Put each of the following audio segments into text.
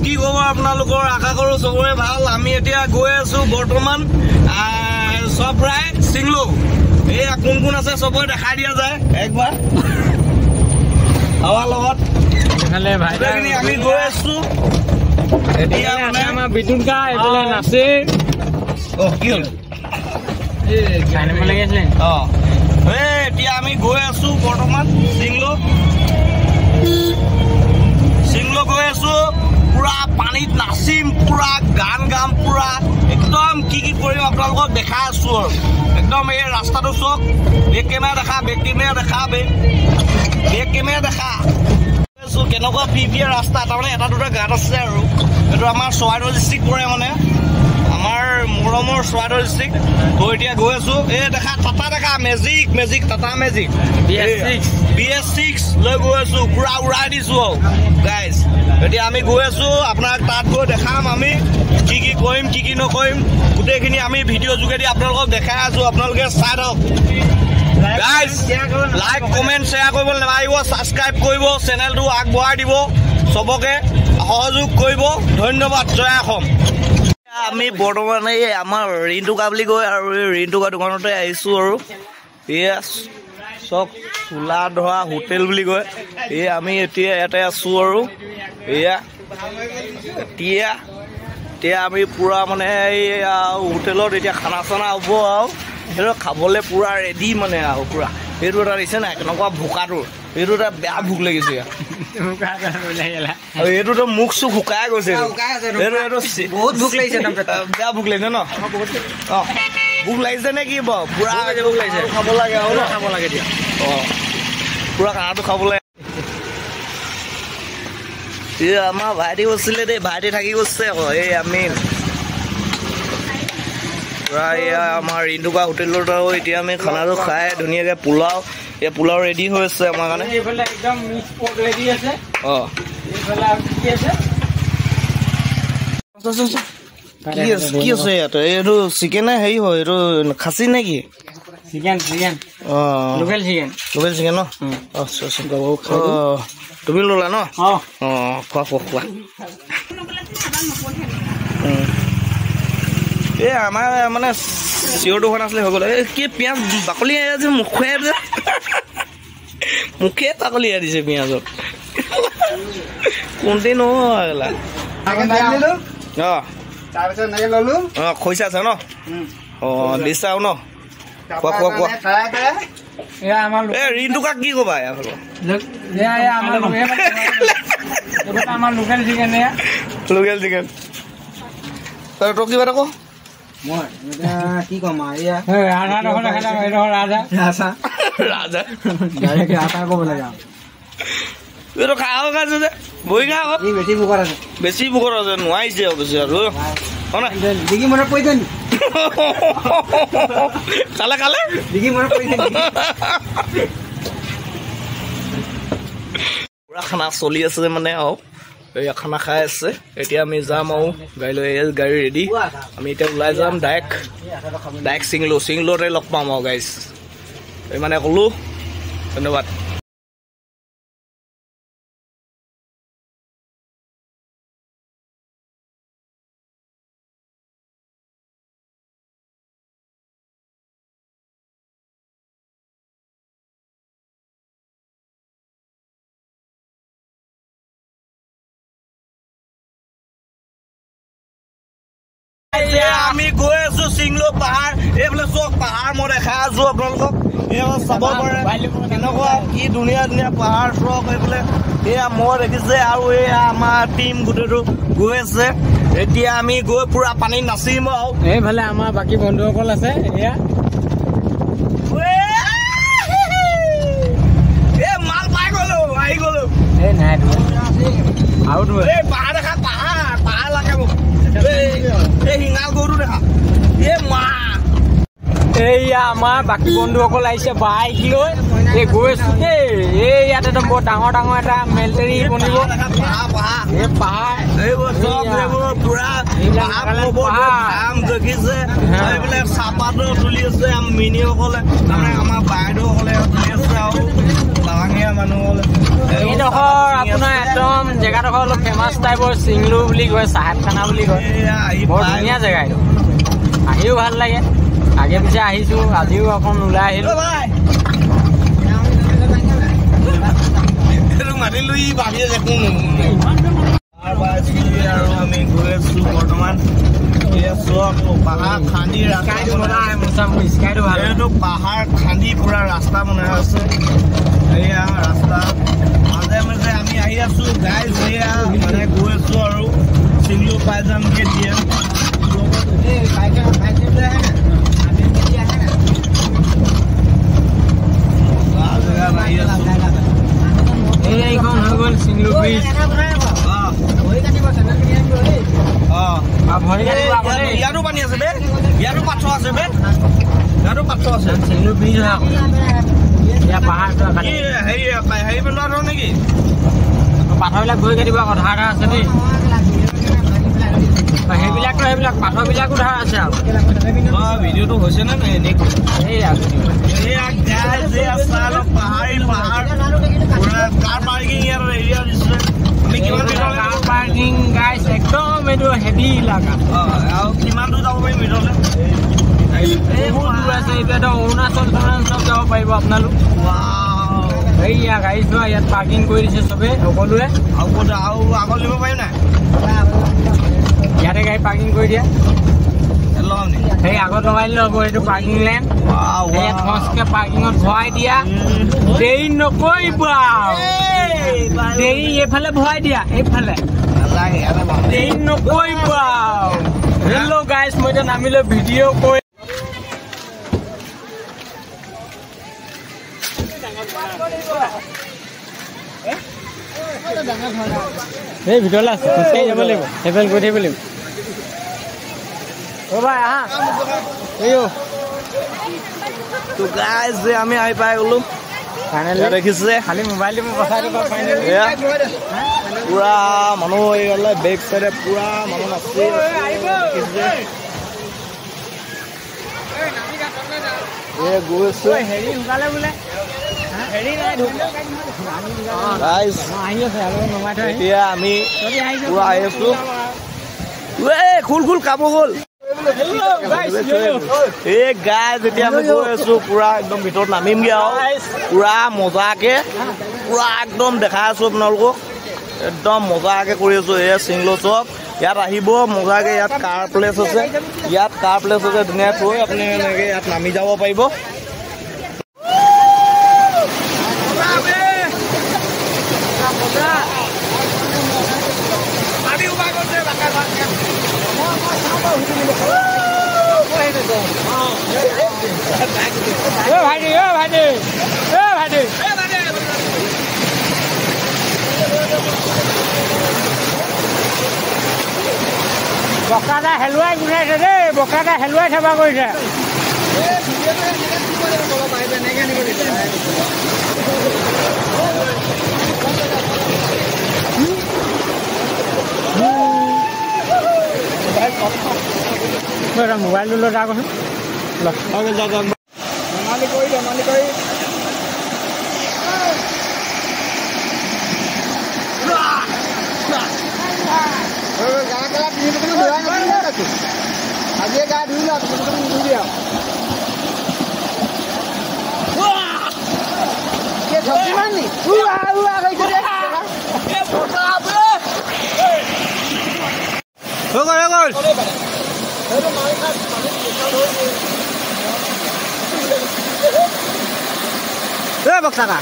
কি ক'ব আপোনালোকৰ আশা কৰোঁ চবৰে ভাল আমি এতিয়া গৈ আছো বৰ্তমান চপৰাই চিংলো এয়া কোন কোন আছে চবৰে দেখাই দিয়া যায় একবাৰ আমাৰ লগত আমি গৈ আছো এতিয়া আমাৰ বিটুল কা এইফালে নাচে কি হ'ল এতিয়া আমি গৈ আছো বৰ্তমান চিংলো গৈ আছো পুৰা পানীত নাচিম পুৰা গান গাম পুৰা একদম কি কৰিম আপোনালোকক দেখাই আছো আৰু একদম এই ৰাস্তাটো চক বেক কেমেৰা দেখা কেনেকুৱা পিপিয়া ৰাস্তা তাৰমানে এটা দুটা গাঁত আছে আৰু এইটো আমাৰ চৰাইদেউ ডিষ্ট্ৰিক্ট পৰে মানে আমাৰ মৰমৰ চৰাইদেউ ডিষ্ট্ৰিক্ট তো এতিয়া গৈ আছো এই দেখা টাটা দেখা মেজিক টাটা মেজিক BS6 লৈ গৈ আছো পুৰা উৰাই দিছো আৰু গাইজ এতিয়া আমি গৈ আছো আপোনাক তাত গৈ দেখাম আমি কি কৰিম কি নকৰিম গোটেইখিনি আমি ভিডিঅ' যোগেদি আপোনালোকক দেখাই আছো আপোনালোকে চাই থাকক গাইজ লাইক কমেণ্ট শ্বেয়াৰ কৰিব নালাগিব ছাবস্ক্ৰাইব কৰিব চেনেলটো আগবঢ়াই দিব চবকে সহযোগ কৰিব ধন্যবাদ জয় অসম আমি বৰ্তমান এই আমাৰ ৰিণ্টুকা বুলি কয় আৰু এই ৰিণ্টুকা দোকানতে আহিছো আৰু এয়া চক চোলা ধৰা হোটেল বুলি কয় এই আমি এতিয়া ইয়াতে আছো আৰু এয়া এতিয়া আমি পুৰা মানে এই হোটেলত এতিয়া খানা চানা হ'ব আৰু সেইটো খাবলৈ পুৰা ৰেডি মানে আৰু পুৰা সেইটো এটা দিছে নাই কেনেকুৱা ভোকাটো এইটো এটা বেয়া ভোক লাগিছে এইটোতো মুখ চুখ শুকাই গৈছে বহুত ভোক লাগিছে বেয়া ভোক লাগিছে ন ভোক লাগিছে নে কি বাৰু পুৰা ভোক লাগিছে খাব লাগে আৰু খাব লাগে দিয়া পুৰা খানাটো খাব লাগে আমাৰ ভাইটি গৈছিলে দেই ভাইটি থাকি গৈছে আকৌ এই আমি পুৰা এয়া আমাৰ ৰিণ্টুকা হোটেলত আৰু এতিয়া আমি খানাটো খাই ধুনীয়াকৈ পোলাও ৰেডি হৈ আছে আমাৰ কাৰণে কি আছে ইয়াত এইটো চিকেনে হেৰি হয় এইটো খাচী নে কি লোকেল চিকেন ন তুমি ললা ন খোৱা এই আমাৰ মানে চিঞৰ দোকান আছিলে হৈ গ'ল এই কি পিঁয়াজ বাকলি যে মুখে বাকলি দিছে পিঁয়াজত কোনটি নহ'লা খৈছা আছে ন দিছা ন কোৱা ৰিণ্টুকাক কি ক'বা লোকেল চিকেন তই কিবা এটা ক কি কম এইটো খাওঁ খাইছে যে বহি খা আকৌ বেছি ভোকত আছে নোৱাৰিছে অৱশ্যে আৰু খালে পুৰা খানা চলি আছে মানে আৰু এই খানা খাই আছে এতিয়া আমি যাম আৰু গাড়ী লৈ গাড়ী ৰেডি আমি এতিয়া ওলাই যাম ডাইৰেক্ট চিংলোতে লগ পাম আৰু গাইজ এই মানে ক'লো ধন্যবাদ আমি গৈ আছো চিংলো পাহাৰ এইফালে চক পাহাৰ মই দেখাই আছো আপোনালোকক এইফালে চাব পাৰে কেনেকুৱা কি ধুনীয়া পাহাৰ চক এইফালে এয়া মই দেখিছে আৰু এয়া আমাৰ টিম গোটেইটো গৈ আছে এতিয়া আমি গৈ পুৰা পানীত নাচিম আৰু এইফালে আমাৰ বাকী বন্ধুসকল আছে এয়া মাল পাই গলো আহি গলো আৰু পাহাৰ দেখা পাহাৰ লাগে মোক হিঙাল গৰু দেখা এইয়া আমাৰ বাকী বন্ধুসকল আহিছে বাইক লৈ এই গৈ আছো দেই এই ইয়াত একদম বৰ ডাঙৰ এটা মিলিটাৰী বনিব এই পাহাৰ দেখিছে এইবিলাক চাহপাতো তুলি আছে মিনিসকলে আমাৰ বাইদেউসকলে তুলি আছে আৰু ডাঙৰীয়া মানুহসকলে এইডোখৰ আপোনাৰ একদম জেগাডোখৰ অলপ ফেমাছ টাইপৰ চিংলু বুলি কয়, চাহেবখানা বুলি কয়। বৰ ধুনীয়া জেগা এইটো, আহিও ভাল লাগে। আগে পিছে আহিছোঁ, আজিও অকণ ওলাই আহিলোঁ। মাতিলো ই ভাবি আছে কোন আৰু আমি গৈ আছো বৰ্তমান পাহাৰ খান্দি পাহাৰ খান্দি পুৰা ৰাস্তা বনাই আছে। এয়া ৰাস্তা মাজে মাজে আমি আহি আছো গাইজ, এয়া মানে গৈ আছো আৰু চিংলু পাই যামগে এতিয়া। এইখন হৈ গ'ল চিংলু ব্ৰিজ। ইয়াতো পানী আছে বে, ইয়াতো পাথৰ আছে বে, ইয়াতো পাথৰ আছে। চিংলু ব্ৰিজ হয় পাহাৰটো হেৰি পেলোৱা ধৰ নেকি? পাথৰবিলাক গৈ কাটিব আকৌ ধাৰ ধাৰ আছে দেই। সেইবিলাক পাথৰবিলাকো ধাৰ আছে আৰু ভিডিঅ'টো হৈছে নে এনেই পাহাৰী পাহাৰ কাৰ পাৰ্কিং ইয়াৰ এৰিয়া দিছে। আমি কিমান কাৰ পাৰ্কিং গাইছ একদম এইটো হেভি ইলাকা। আৰু কিমান দূৰ যাব পাৰিম ভিতৰলৈ? বহুত দূৰ আছে, এতিয়াতো অৰুণাচল যাব পাৰিব আপোনালোক। এইয়া গাড়ী চোৱা ইয়াত পাৰ্কিং কৰি দিছে চবে সকলোৱে। আৰু আগত নিব পাৰিম নাই? ইয়াতে গাড়ী পাৰ্কিং কৰি দিয়া, সেই আগত লগাই দিলে হ'ব। এইটো পাৰ্কিং লেণ্ড, ইয়াত সঁচকে পাৰ্কিঙত ভৰাই দিয়া। দেৰি নকৰিবা, দেৰি এইফালে ভৰাই দিয়া, এইফালে দেৰি নকৰিবা। হেল্ল' গাইছ, মই এতিয়া নামিলে ভিডিঅ' কৰি এই ভিতৰলৈ আছে, খোজকাঢ়ি যাব লাগিব, সেইফালে গৈ থাকিব লাগিব। অ' ভাই আহা, আমি আহি পাই গলো। দেখিছে খালি মোবাইলটো মোক পঠাই দিব। পুৰা মানুহ হৈ গ'লে, বেক চাইডে পুৰা মানুহ আছে। হেৰি সোনকালে বোলে এতিয়া আমি পুৰা আহি আছো। খুল কাপোৰ গ'ল এই গাই। যেতিয়া আমি গৈ আছো পুৰা একদম ভিতৰত নামিমগে আৰু পুৰা মজাকে, পুৰা একদম দেখাই আছো আপোনালোকক। একদম মজাকে কৰি আছো। এয়া চিংলো চব ইয়াত আহিব মজাকে। ইয়াত কাৰ প্লেচ আছে, ধুনীয়া থৈ আপুনি এনেকে ইয়াত নামি যাব পাৰিব। বকাটা হেলুৱাই গুনাইছে দেই, বকাটা হেলুৱাই থাবা কৰিছে। মোবাইলটো লৈ যা কৈছো, ধেমালি কৰি আজিয়ে গা ধুই লোৱা, ধুই দিয়া। বক্সাকা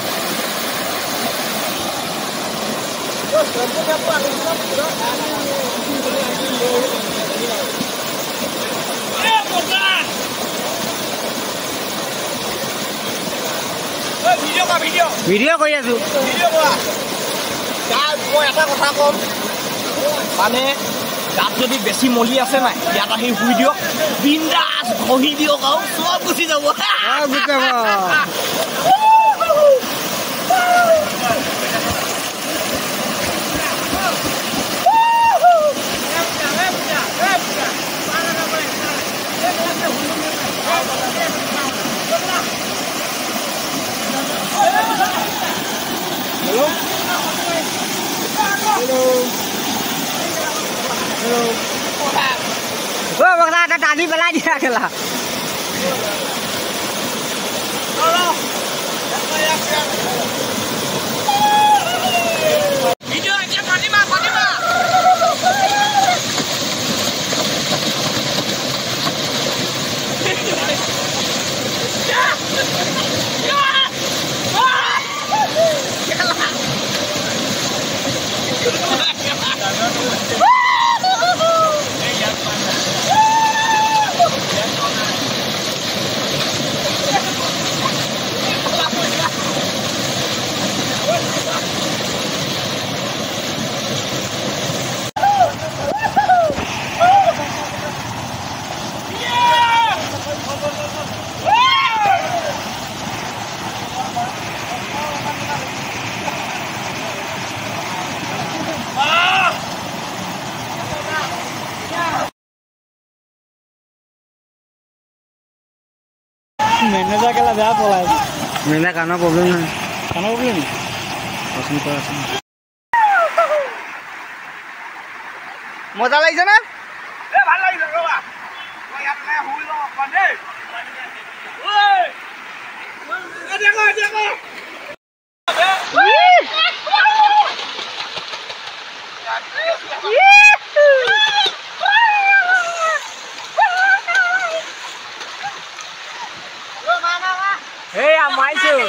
ভিডিঅ' কৰি আছো। মই এটা কথা কম, মানে গাত যদি বেছি মলি আছে নাই, ইয়াত আহি শুই দিয়ক, বিন্দাছ ঘঁহি দিয়ক আৰু চব গুচি যাব। বগলা এটা টানি পেলাই দিয়া খেলা মেনেজাৰ কেলা বেয়া পলাই মেলা কাণৰ প্ৰব্লেম নাই কাণৰ প্ৰব্লেম মজা লাগিছে না ভাল লাগিছে ৰবা মই ইয়াত নাই শুই লওঁ অকণ দেই Hey, I'm Michael.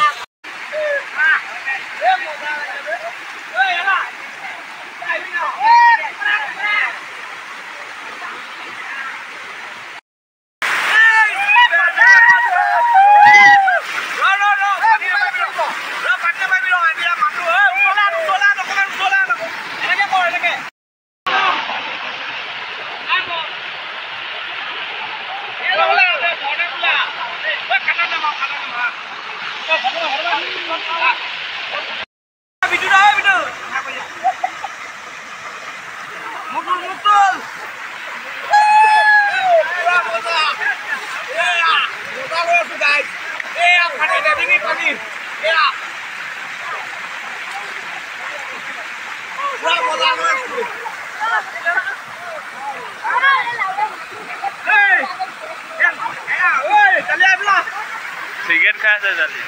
सिगरेट खायचं झाली